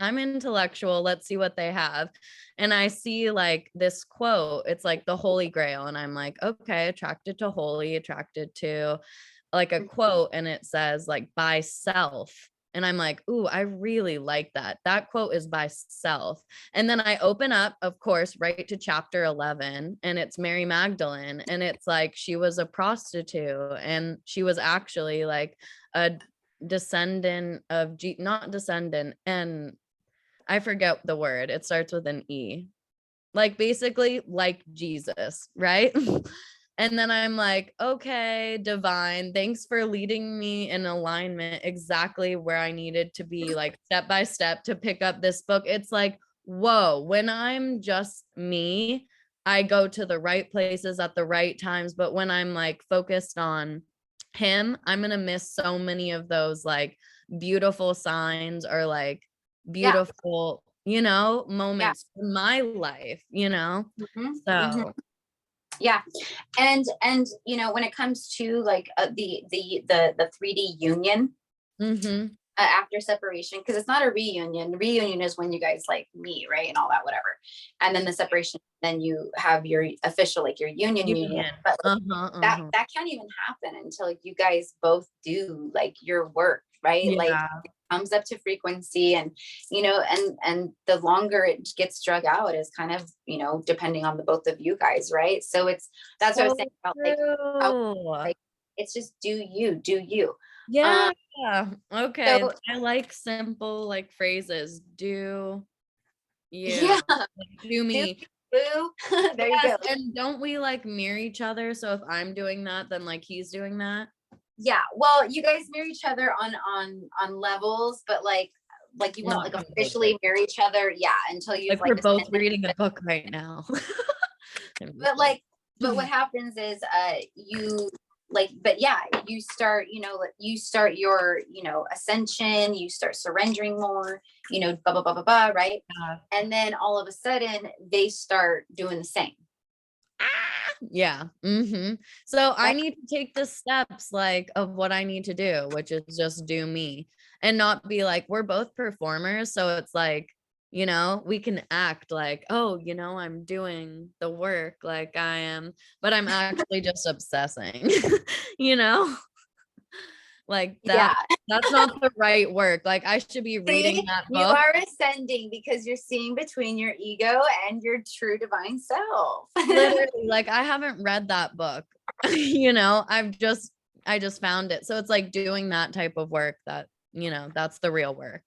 I'm intellectual. Let's see what they have." And I see like this quote. It's like the Holy Grail. And I'm like, okay, attracted to holy, attracted to like a quote, and it says like by self. And I'm like, ooh, I really like that. That quote is by self. And then I open up, of course, right to chapter 11, and it's Mary Magdalene. And it's like she was a prostitute, and she was actually like a descendant of not descendant, and I forget the word. It starts with an E. Like basically like Jesus, right? And then I'm like, okay, divine, thanks for leading me in alignment exactly where I needed to be, like step by step to pick up this book. It's like, whoa, when I'm just me, I go to the right places at the right times. But when I'm like focused on him, I'm going to miss so many of those like beautiful signs or like Yeah. beautiful, Yeah. moments in my life, Mhm, mhm. so. Yeah. And when it comes to like the 3D union Mhm. after separation, because it's not a reunion. Reunion is when you guys like meet, right, and all that, whatever. And then the separation, then you have your official like your union. Union. But like, Uh-huh, that uh-huh. that can't even happen until you guys both do like your work, right? Like Yeah. it comes up to frequency, and and the longer it gets drug out is kind of depending on the both of you guys, right? So that's what I was saying So about like how true. like it's just do you. Yeah. um Okay. so I like simple like phrases. Do you. yeah. Like, do Do me. boo. There you Yes. go. And don't we like mirror each other? So if I'm doing that, then like he's doing that. Yeah, well, you guys mirror each other on levels, but like you won't Not like completely. officially marry each other, yeah, until you've Like like we're both ascended. reading a book right now. I'm just But kidding. like, but what happens is you like, but yeah, you start, you start your, ascension, you start surrendering more, blah blah blah blah blah, right? Yeah. And then all of a sudden they start doing the same, Yeah. So I right? need to take the steps like of what I need to do, which is just do me and not be like, we're both performers. So it's like, we can act like, oh, I'm doing the work like I am, but I'm actually just obsessing, you know, like Yeah. that's not the right work. Like I should be reading See, that you book. are ascending because you're seeing between your ego and your true divine self. Literally, like I haven't read that book. I just found it. So it's like doing that type of work that, that's the real work.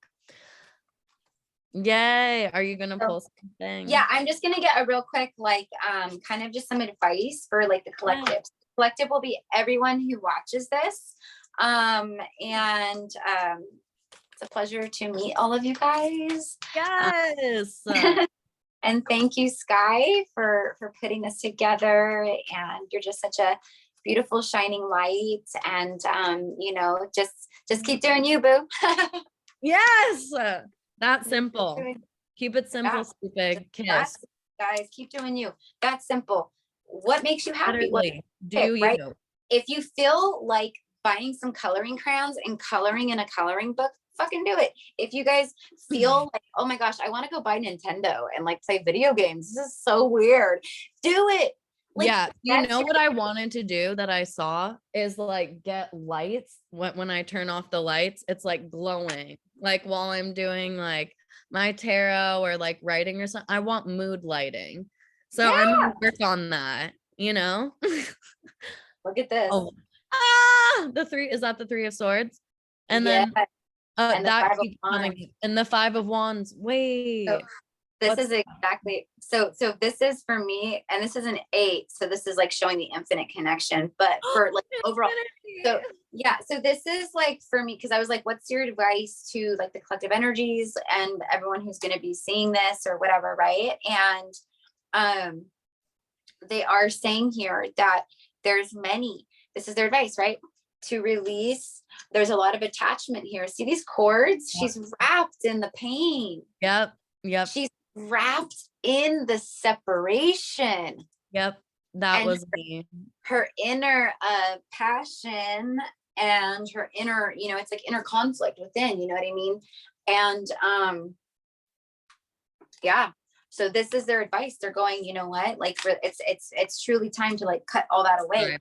Yay. Are you gonna So, pull yeah, something? I'm just gonna get a real quick, like, kind of just some advice for like the Yeah. collective. Collective will be everyone who watches this. And it's a pleasure to meet all of you guys. Um, Yes. and thank you, Sky, for putting this together. And you're just such a beautiful shining light. And just keep doing you, boo. Yes. That Just keep simple. doing, Keep it yeah, simple, just stupid that's kiss. guys, keep doing you. That's simple. What makes you happy? What Literally. Do it, right? you? If you feel like buying some coloring crayons and coloring in a coloring book, fucking do it. If you guys feel like, oh my gosh, I want to go buy Nintendo and like play video games. This is so weird. Do it. Like Yeah, that's your what I wanted to do that I saw is like get lights when I turn off the lights, it's like glowing. Like while I'm doing like my tarot or like writing or something, I want mood lighting. So I'm yeah. gonna work on that, you know? Look at this. Oh, the three is that the three of swords? And Yeah. then And the that five of keeps wands. coming. And the five of wands. So Wait, this what's is exactly so this is for me, and this is an 8. So this is like showing the infinite connection, but for like overall. So infinity? yeah, so this is like for me because I was like, what's your advice to like the collective energies and everyone who's going to be seeing this or whatever, right? And um they are saying here that there's many, this is their advice, right? To release, there's a lot of attachment here. See these cords? She's wrapped in the pain. Yep, yep, She's wrapped in the separation, yep. That and was me. her inner passion and her inner, it's like inner conflict within, you know what I mean? And yeah, so this is their advice. They're going, you know what, like for it's truly time to like cut all that away. Sorry.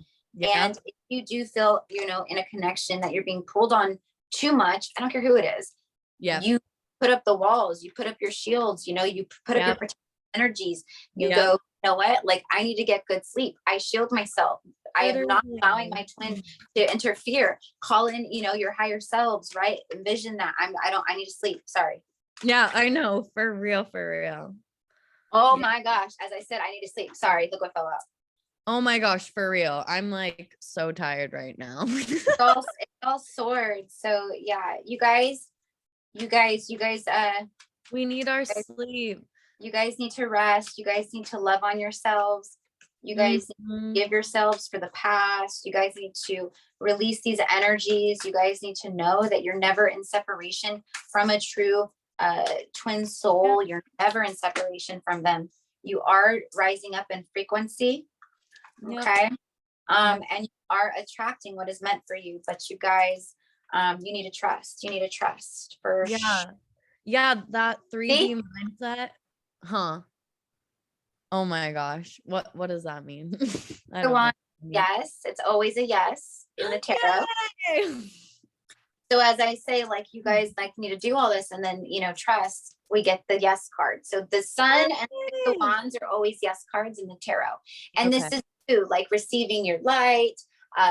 And Yep. you do feel, in a connection that you're being pulled on too much, I don't care who it is. Yeah. You put up the walls, you put up your shields, you put up your protective energies. You go, you know what? Like, I need to get good sleep. I shield myself. I am not allowing my twin to interfere. Call in, your higher selves, right? Envision that. I need to sleep. Sorry. Yeah, I know. For real, for real. Oh my gosh. As I said, I need to sleep. Sorry. Look what fell out. Oh my gosh, for real. I'm like so tired right now. It's all swords. So yeah, you guys, we need our sleep. You guys need to rest. You guys need to love on yourselves. You guys need to give yourselves for the past. You guys need to release these energies. You guys need to know that you're never in separation from a true twin soul. You're never in separation from them. You are rising up in frequency. Okay. And you are attracting what is meant for you. But you guys, you need to trust. You need to trust for yeah, that 3D mindset. Huh. Oh my gosh. What does that mean? I don't know. Yes, it's always a yes in the tarot. So as I say, like, you guys like need to do all this, and then trust, we get the yes card. So the sun and the wands are always yes cards in the tarot. And this is too, like, receiving your light.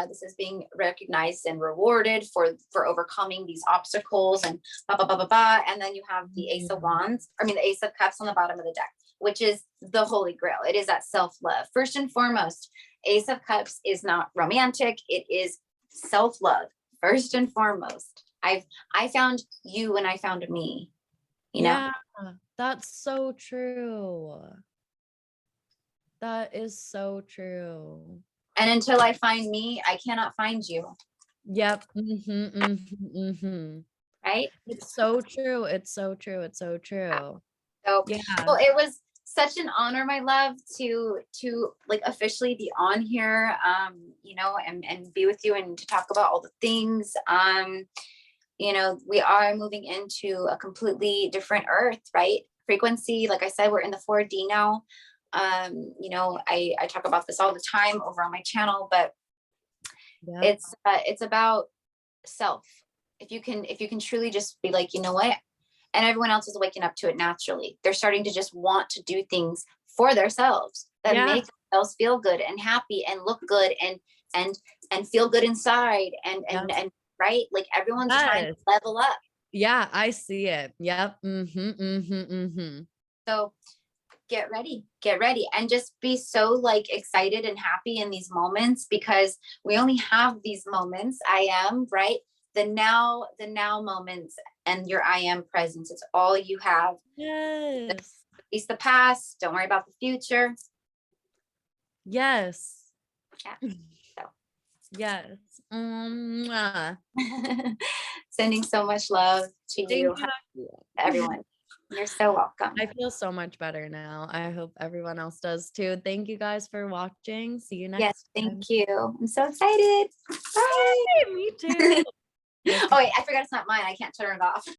This is being recognized and rewarded for overcoming these obstacles and blah, blah, blah, blah, blah. And then you have the Ace of Wands, the Ace of Cups on the bottom of the deck, which is the Holy Grail. It is that self-love. First and foremost, Ace of Cups is not romantic. It is self-love. First and foremost, I found you when I found me, Yeah, that's so true. That is so true. And until I find me, I cannot find you. Yep. Right? It's so true. It's so true. It's so true. So well, it was such an honor, my love, to like officially be on here, and be with you and to talk about all the things. We are moving into a completely different earth, right? Frequency, like I said, we're in the 4D now. I talk about this all the time over on my channel, but it's about self. If you can truly just be like, you know what, and everyone else is waking up to it naturally. They're starting to just want to do things for themselves that make themselves feel good and happy and look good and feel good inside and right, like everyone's trying to level up. Yeah, I see it. Yep. So get ready and just be so like excited and happy in these moments, because we only have these moments. I am right, the now moments, and your I am presence. It's all you have. Yes. It's the past. Don't worry about the future. Yes. Yeah. So. Yes. Sending so much love to you, everyone. You're so welcome. I feel so much better now. I hope everyone else does too. Thank you guys for watching. See you next time. Thank you. I'm so excited. Bye. Hey, me too. Oh wait, I forgot it's not mine. I can't turn it off.